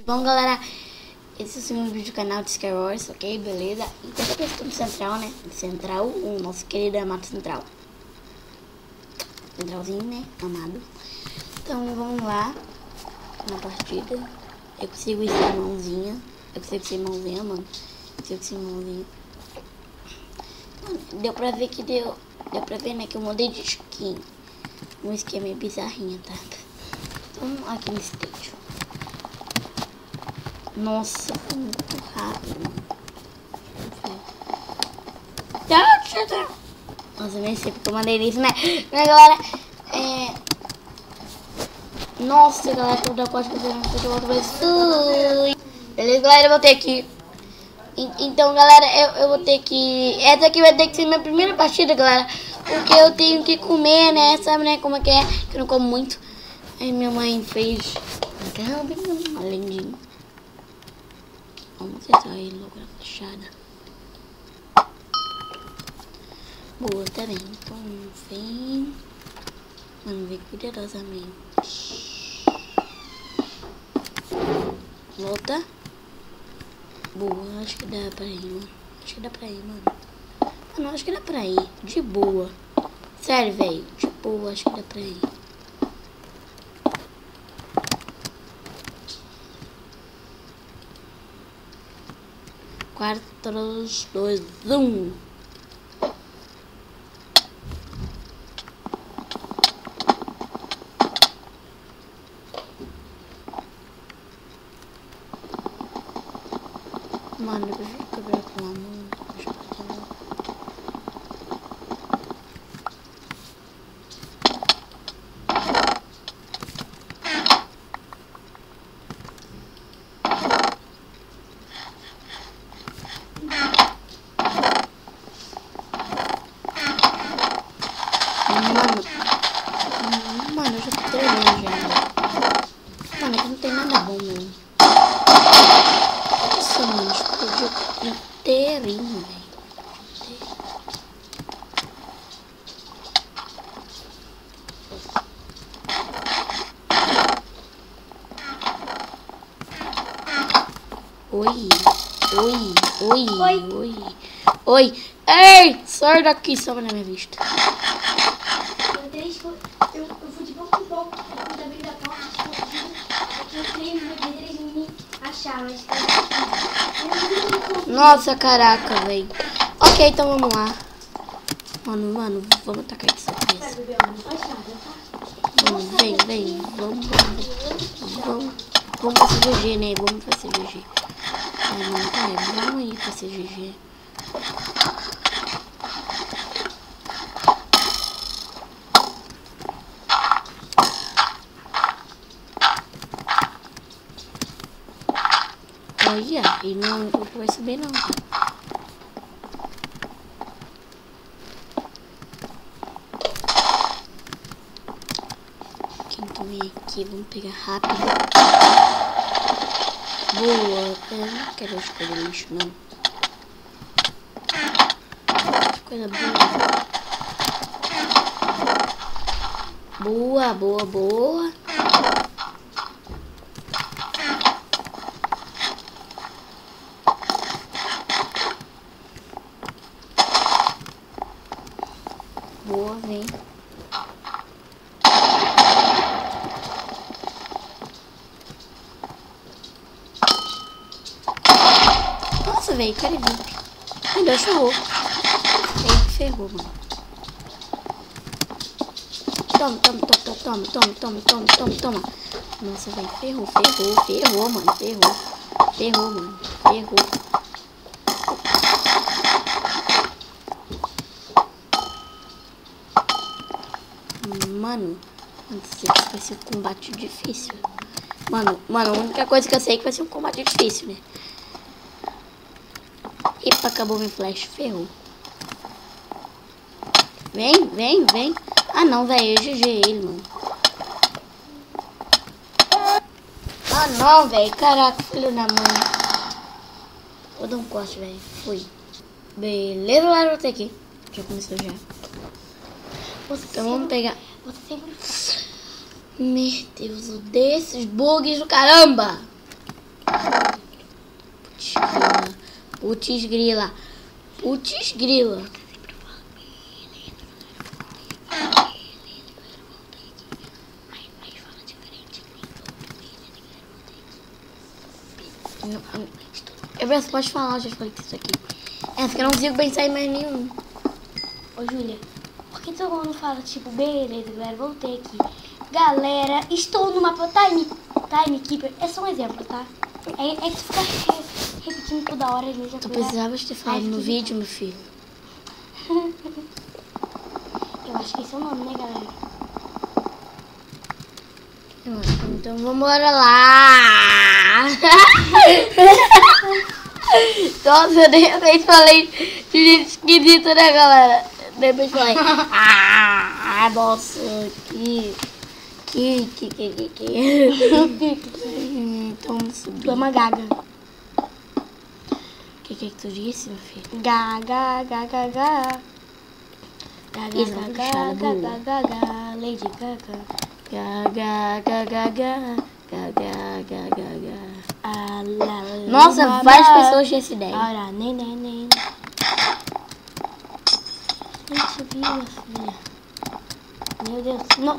Bom, galera, esse é o segundo vídeo do canal de Skywars, ok? Beleza? Então, eu estou no Central, né? Central, o nosso querido amado Central. Centralzinho, né? Amado. Então, vamos lá na partida. Eu consigo ir sem mãozinha. Eu consigo ser mãozinha, mano. Consigo ser mãozinha. Mano, deu pra ver que deu pra ver, né? Que eu mudei de skin. Um esquema meio bizarrinho, tá? Então, aqui no stage. Nossa, foi muito rápido, mano. Nossa, eu nem sei porque eu mandei isso, né? Mas, galera, nossa, galera, toda coisa que eu fiz. Beleza, galera, eu vou ter que... Então, galera, eu vou ter que... Essa aqui vai ter que ser minha primeira partida, galera. Porque eu tenho que comer, né? Sabe, né? Como é? Que eu não como muito. Aí minha mãe fez... uma lendinha. Vamos acertar ele logo na fachada. Boa, tá bem. Então, vem. Mano, vem cuidadosamente. Volta. Boa, acho que dá pra ir, mano. Acho que dá pra ir, mano. Mano, acho que dá pra ir. De boa. Sério, velho. De boa, acho que dá pra ir. Quatro, 3, 2, 1. Mano, eu prefiro quebrar com a mão. Mano, eu já tô treinando já. Mano, aqui não tem nada bom mesmo. Nossa, mano, explodiu inteirinho, velho. Oi. Ei, sai daqui, sobe na minha vista. Eu fui de pouco em pouco, eu fui abrir da porta, eu creio que eles me acharam, mas nossa, caraca, velho. Ok, então vamos lá. Mano, vamos atacar essa peça. Vem. Vamos pra CGG, né? Vamos pra CGG. Vamos aí pra CGG. Olha, e não vai subir não. Então vem aqui, vamos pegar rápido. Boa, eu não quero escolher lixo não. Coisa boa. Boa. Boa, vem. Nossa, velho, cara VIP. Meu Deus, ferrou. Ferrou, mano. Toma. Nossa, velho, ferrou, mano. Ferrou. Mano, isso vai ser um combate difícil. Mano, a única coisa que eu sei é que vai ser um combate difícil, né? Epa, acabou meu flash, ferrou. Vem. Ah, não, velho, eu GG ele, mano. Ah, não, velho, caraca, filho da mãe. Vou dar um corte, velho, fui. Beleza, galera, vou ter aqui. Já começou já. Então vamos pegar... Você sempre... Meu Deus, desses bugs do caramba! Putz grila. Putz grila. Você pode falar, eu já falei isso aqui. É, porque eu não consigo pensar em mais nenhum. Ô, Júlia, por que todo mundo fala, tipo, beleza, galera, voltei aqui. Galera, estou no mapa Timekeeper. É só um exemplo, tá? É que tu fica repetindo toda hora, gente. Tu precisava ter falado no vídeo, meu filho. Eu acho que esse é o nome, né, galera? Então vambora lá. Nossa, eu de repente falei de jeito esquisito, né, galera? De repente falei, nossa, Então, subir. Tu é uma gaga. O que que tu disse, meu filho? Gaga. Isso, não puxada, boa. Lady Gaga. Nossa, várias pessoas tinham essa ideia. Ora, nem. Gente, viu, minha filha? Meu Deus. Não.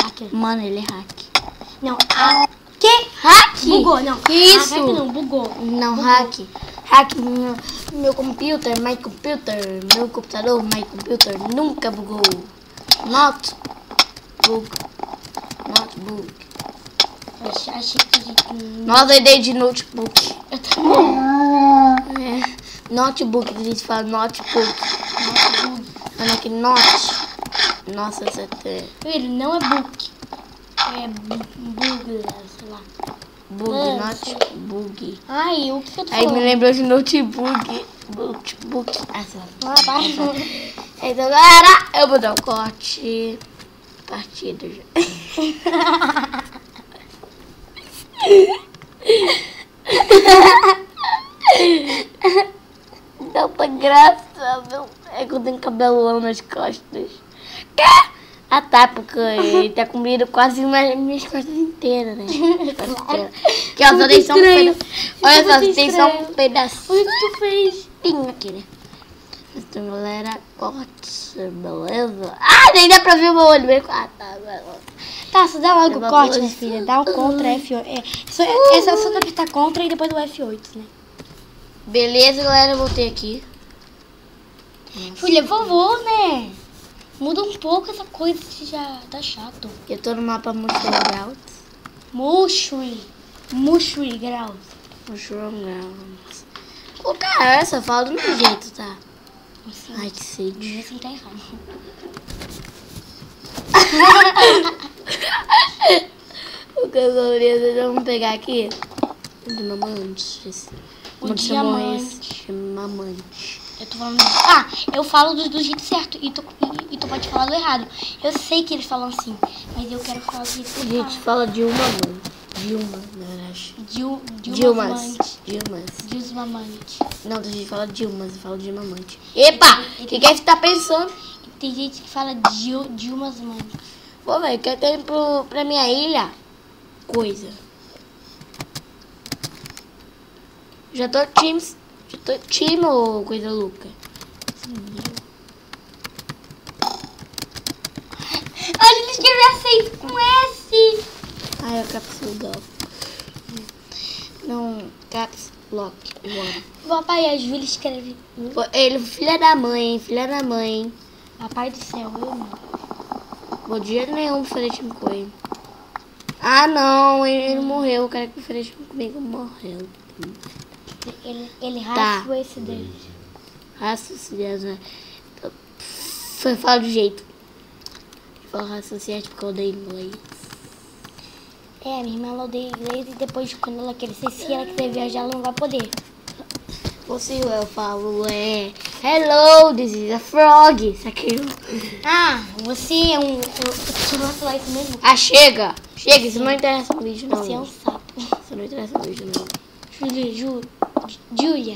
Hacker. Mano, ele é hack. Não, que? Hack? Bugou, não. Que isso? Hack não, bugou. Não, hack. Hack meu computer, my computer. Meu computador, my computer. Nunca bugou. Not bug. Achei que... Nossa, ideia de notebook. Eu também. É. Notebook, eles falam notebook. Olha aqui, not. Nossa, essa até. Filho, não é book. É bug, sei lá. Bug, notebook. Ai, o que eu tô Aí me falando? lembrou de notebook. Notebook. Essa. Então, Galera, eu vou dar um corte. Partida já. Não tá engraçado. É que eu tenho cabelão nas costas. Ah tá, porque ele tá comido quase minhas costas inteiras, né? Que ó, só tem só um pedaço. Olha só, tem só um pedacinho. O que tu fez? Aqui, né? Então, galera, corte, beleza? Ah, nem dá pra ver o meu olho. Ah, tá, Tá, você dá logo o Dá corte, pra- minha filha. Dá o contra F8. É só tu apertar contra e depois o F8, né? Beleza, galera, eu voltei aqui. Filha, por favor, né? Muda um pouco essa coisa que já tá chato. Eu tô no mapa Mushroom Grounds. Mushroom Ground. Mushroom Grounds. Ô, cara, essa fala do meu jeito, tá? Assim, Ai, que sede. assim tá errado. O que vamos pegar aqui? Diamantes. O diamante. Diamante. Eu tô falando... eu falo do jeito certo e tu pode falar do errado. Eu sei que eles falam assim, mas eu quero falar do jeito que A eu gente fala de uma mãe. Dilma, na verdade. Dilmas. Dilmas. Não, a gente fala Dilmas, eu falo Dilmamante. Epa! O que é que você tá pensando? Tem gente que fala Dilmas mãe. Pô, velho, quer ter pra minha ilha? Coisa. Já tô time, ô coisa louca. Olha, ele escreveu aceito com S. Ai, é o caps lock. Não, caps lock. One. Papai, a Júlia escreve. Pô, ele, filha da mãe. Papai do céu, eu não. Bom, de jeito nenhum fazer time com ele. Ah, não, ele morreu. O cara que fez time comigo morreu. Ele Tá. rasgou esse dedo. Raciocínio, né? Foi falar do jeito. Fala raciocínio porque eu odeio inglês. É, minha irmã ela odeia inglês e depois quando ela crescer, se ela quiser viajar, ela não vai poder. Ou se eu falo, hello, this is a frog. Isso aqui. Você é um... Eu não falar isso mesmo. Ah, chega. Chega, isso não interessa no vídeo, não. Você é um sapo. Isso não interessa no vídeo, não. Julia.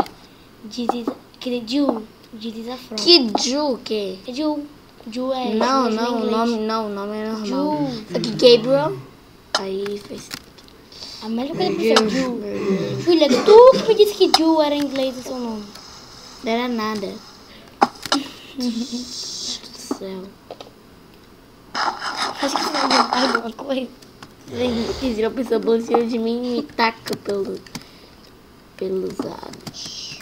This is a frog. Que Ju, que? Ju é... Não, Ju não, em inglês. nome é normal. Ju. Aqui, Gabriel. Aí fez. A melhor coisa pra ser Ju. Júlia, tu que me disse que Ju era em inglês o seu nome. Não era nada. Meu Deus do céu. Acho que você vai inventar alguma coisa. Se uma pessoa boa em cima de mim e me taca pelos anos.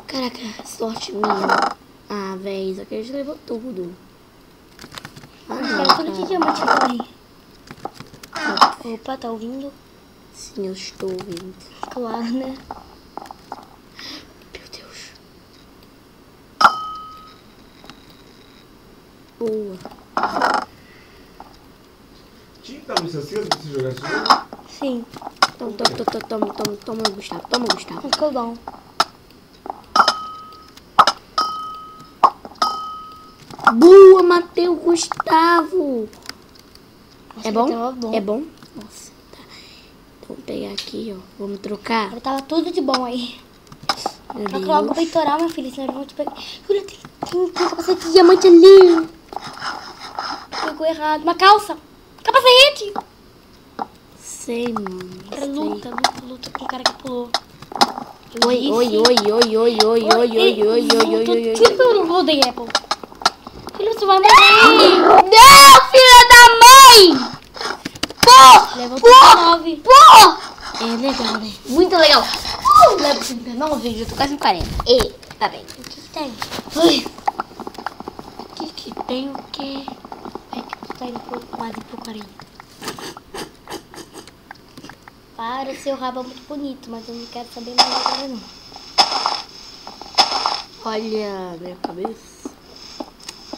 Caraca, sorte minha. Ah, véi, isso aqui a gente levou tudo. Ah, não, Quero tudo de diamante também. Opa, tá ouvindo? sim, eu estou ouvindo. Claro, né? Meu Deus. Boa. Tinha que estar muito aceso pra você jogar esse jogo? Sim. Toma, Gustavo. Toma, Gustavo. Ficou bom. Boa, matei o Gustavo. Nossa, É bom? tava bom. É bom? Nossa, tá. Então, vou pegar aqui, ó. Vamos trocar. Agora tava tudo de bom aí. Meu Troca logo o Deus. peitoral, minha filha, senão eles vão te pegar. Júlia, tem capacete de diamante ali. Pegou errado. Uma calça. Capacete. Sei, mano. Era sei. luta com o cara que pulou. Eu Oi. Tira pelo Golden Apple. Filho, você vai morrer. Não, filha da mãe! Pô! Levou 39. Pô! É legal, né? Muito legal. Levo 39, já tô quase em 40. E, tá bem. O que tem? Ui. O que tem o quê? É que tu tá indo quase pro 40. Para, o seu rabo é muito bonito, mas eu não quero saber mais agora não. Olha a minha cabeça.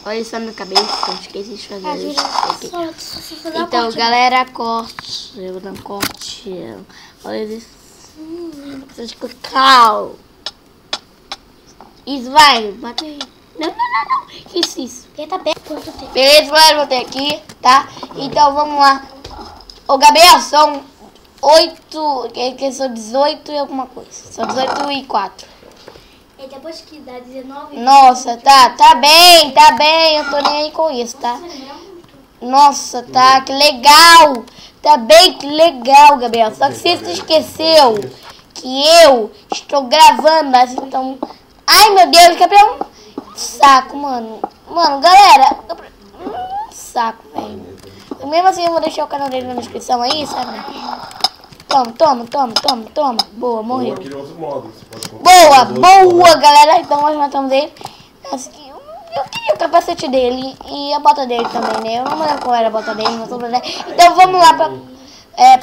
Olha só a minha cabeça, não esqueci de fazer Ah, isso aqui. só dá Então, corte. galera, corte. Eu vou dar um corte. Olha isso. Precisa de cacau. Isso, vai. Bate aí. Não. Isso. Aperta bem quanto tempo. Beleza, galera, vou ter aqui, tá? Então, vamos lá. Ô, Gabriel, são 8, que são 18 e alguma coisa. São 18 e 4. E depois que dá 19... Nossa, tá bem. Eu tô nem aí com isso, tá? Nossa, tá, que legal. Tá bem, que legal, Gabriel. Só que você se esqueceu que eu estou gravando, mas então... Ai, meu Deus, Gabriel... Saco, mano. Mano, galera... Saco, velho. Mesmo assim, eu vou deixar o canal dele na descrição aí, sabe? Toma. Boa, morreu. Ou aquele outro modo, você pode comprar Boa, galera. Então nós matamos ele. Eu queria o capacete dele e a bota dele também, né? Eu não lembro qual era a bota dele, mas então vamos lá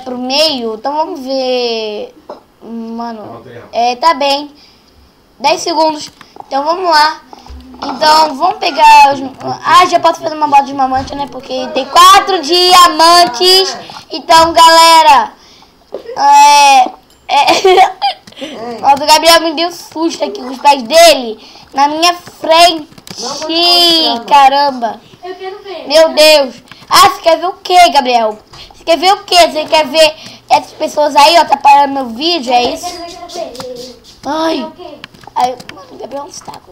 pro meio. Então vamos ver. Mano, tá bem. 10 segundos. Então vamos lá. Então vamos pegar os... Ah, já posso fazer uma bota de diamante, né? Porque tem 4 diamantes. Então, galera... Nossa, o Gabriel me deu susto aqui com os pés dele na minha frente. Caramba. Eu quero ver. Meu Deus. Ah, você quer ver o que, Gabriel? Você quer ver o que? Você quer ver essas pessoas aí, ó, tá parando meu vídeo, é isso? Quero ver. Ai. Ai, mano, o Gabriel é um saco.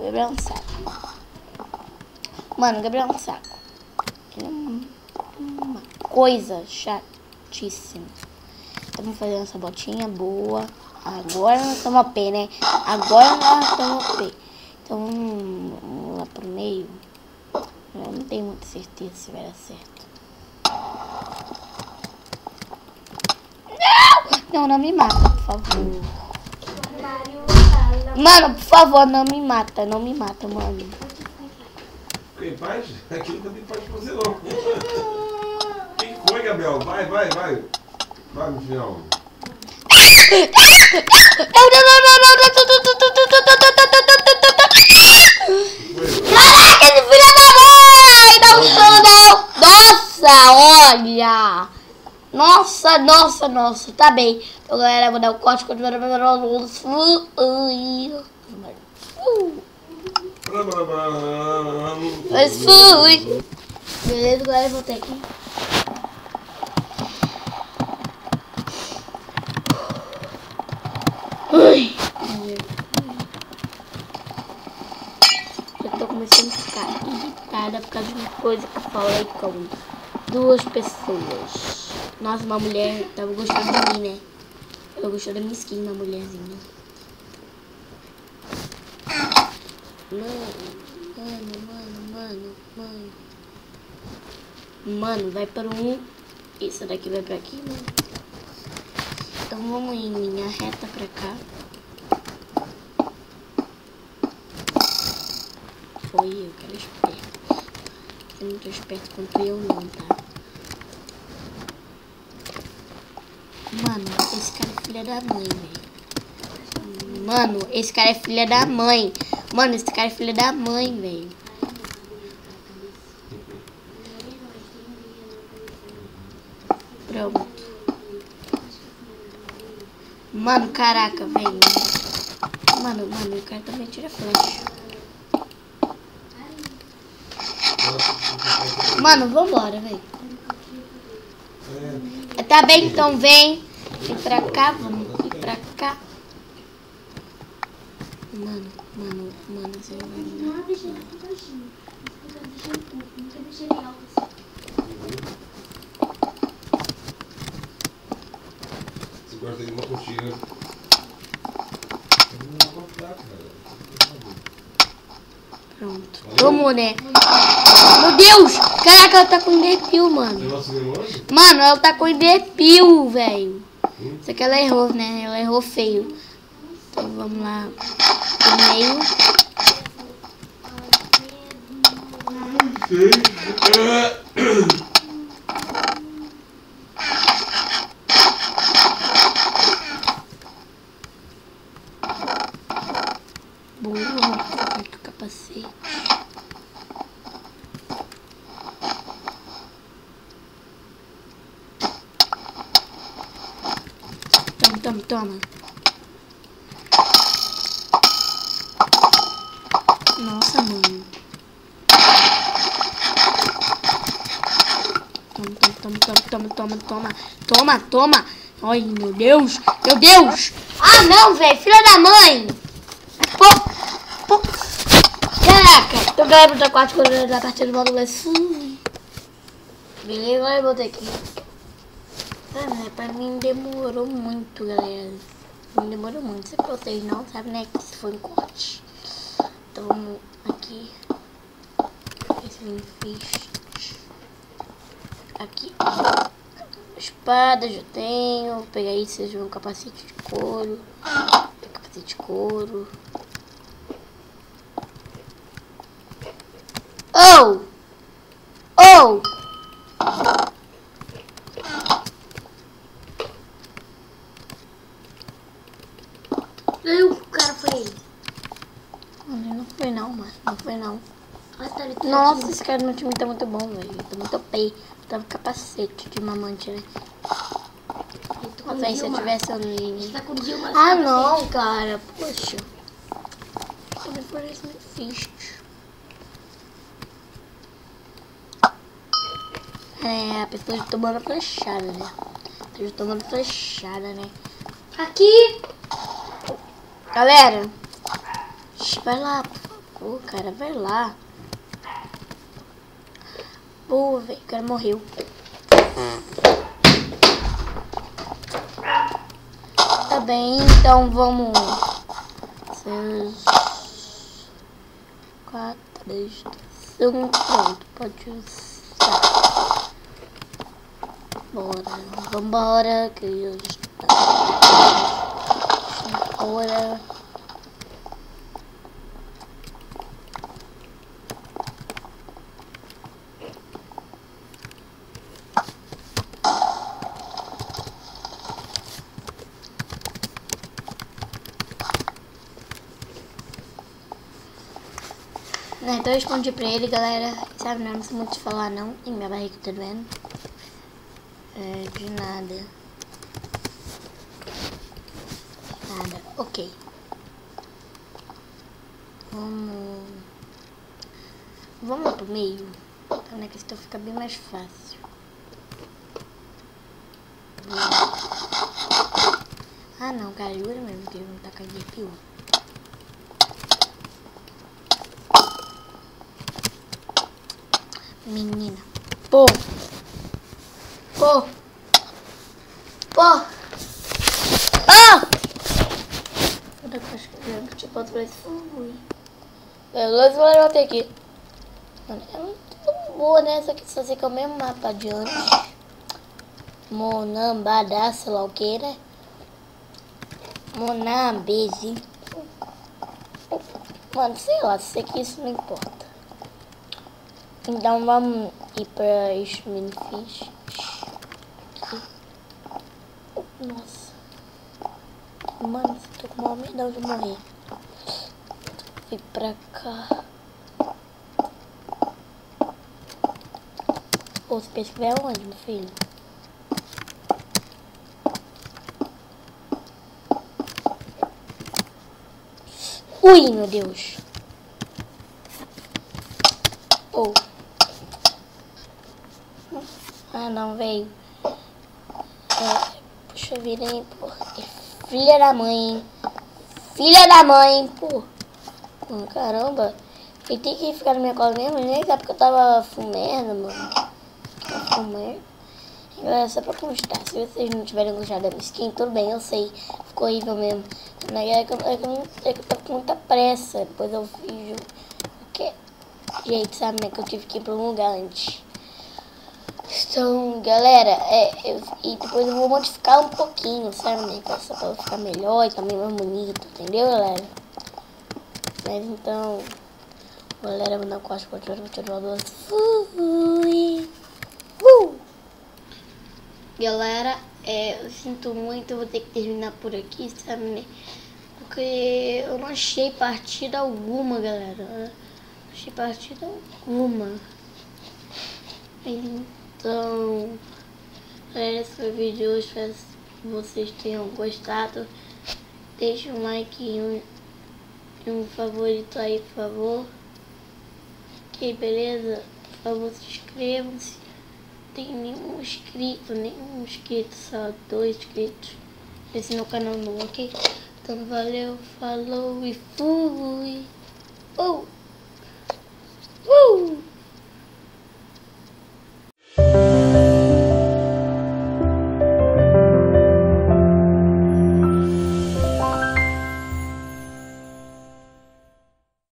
Mano, o Gabriel é um saco. Ele é uma coisa chatíssima. Estamos fazendo essa botinha boa. Agora nós estamos a pé, né? Então, vamos lá pro meio. Eu não tenho muita certeza se vai dar certo. Não me mata, por favor. Mano, por favor, não me mata, mano. Quem faz? Aqui nunca tem paz pra você não. Quem foi, Gabriel? Vai. Vai no final. Caraca, esse filho da mãe! Dá um sono! Nossa, olha! Nossa, tá bem. Então, galera, eu vou dar o corte quando eu mas fui. Beleza, galera, eu voltei aqui. Ai. Eu tô começando a ficar irritada por causa de uma coisa que eu falei com 2 pessoas. Nossa, uma mulher tava gostando de mim, né? Ela gostou da minha skin, uma mulherzinha. Mano, vai para um. Isso daqui vai pra aqui, mano. Então vamos em linha reta pra cá. Foi eu que era esperto. Você não tô esperto quanto eu não, tá? Mano, esse cara é filha da mãe, velho. Mano, esse cara é filha da mãe. Mano, esse cara é filha da mãe, velho. Pronto. Mano, caraca, velho. Mano, o cara também tira flash. Mano, vambora, velho. Tá bem, então vem. Vem pra cá, vamos ir pra cá. Mano, você vai... Você gosta de uma coxinha? Pronto. Vamos, né? Meu Deus! Caraca, ela tá com enderpeel, mano. Mano, ela tá com enderpeel, velho. Só que ela errou, né? Ela errou feio. Então vamos lá. No meio. Boa, aperta o capacete. Toma. Nossa, mano. Toma. Ai, meu Deus. Ah, não, velho. Filha da mãe. Pô. Caraca. Então, galera, da quarta corrida da partida do módulo. Beleza, agora eu vou ter aqui. Pra mim demorou muito, galera. Demorou muito. Se vocês não sabem, né, que isso foi um corte. Então vamos aqui. Esse eu fiz. Aqui. Espada já tenho. Vou pegar aí, vocês vão capacete de couro. Capacete de couro. Oh! O cara foi ele. Não foi não, mano. Não foi não. Nossa, Nossa, esse cara no time tá muito bom, velho. Tá muito OP. Tava capacete de mamante, né? Nossa, aí se eu tivesse online. Tá com Dilma. Ah, não, cara. Poxa. Ele parece muito difícil. É, a pessoa já tomando flechada, né? Aqui. Galera. Vai lá, por favor, cara. Vai lá. Pô, velho, o cara morreu. Tá bem, então vamos. 6, 4, 3, 2, 1. Pronto, pode usar. Vambora, que eu estou. Agora. Então eu respondi pra ele, galera. Sabe, não sei muito de falar não. E minha barriga tá doendo. De nada. Ok. Vamos lá pro meio. Então, né, que então fica bem mais fácil. Ah não, cara, jura mesmo que ele não tá caindo de pio. Menina. Pô. Pô! Ah! Eu acho que eu te boto pra esse fui. Beleza, galera, eu vou ter aqui. Mano, é muito boa, né? Essa aqui só sei que é o mesmo mapa de antes. Monambadá, sei lá o que, né? Monambezi. Mano, sei lá, sei que isso não importa. Então vamos ir pra Smithfish. Aqui. Nossa. Mano, tô com uma medão de morrer. Vim pra cá. Pô, você pensa que vai aonde, meu filho? Ui, meu Deus. Oh. Ah, não, velho. Puxa vida, hein, pô. Filha da mãe. Filha da mãe, pô. Caramba. Ele tem que ficar na minha cola mesmo, nem sabe porque eu tava fumando, mano. Tava fumando. Galera, só pra constar, se vocês não tiverem gostado da minha skin, tudo bem, eu sei. Ficou horrível mesmo. Mas é que eu tô com muita pressa. Depois eu fiz o que? Gente, sabe, né? Que eu tive que ir pra um lugar antes. Então, galera, e depois eu vou modificar um pouquinho, sabe, né? Só pra ficar melhor e também mais bonito, entendeu, galera? Mas então, galera, vou dar um corte pra tirar o fui! Galera, eu sinto muito, eu vou ter que terminar por aqui, sabe, né? Porque eu não achei partida alguma, galera. Não achei partida alguma. Então, galera, esse foi o vídeo de hoje. Espero que vocês tenham gostado. Deixe um like e um favorito aí, por favor. Ok, beleza? Por favor, se inscrevam-se. Não tem nenhum inscrito, só 2 inscritos nesse meu canal novo, ok? Então valeu, falou e fui!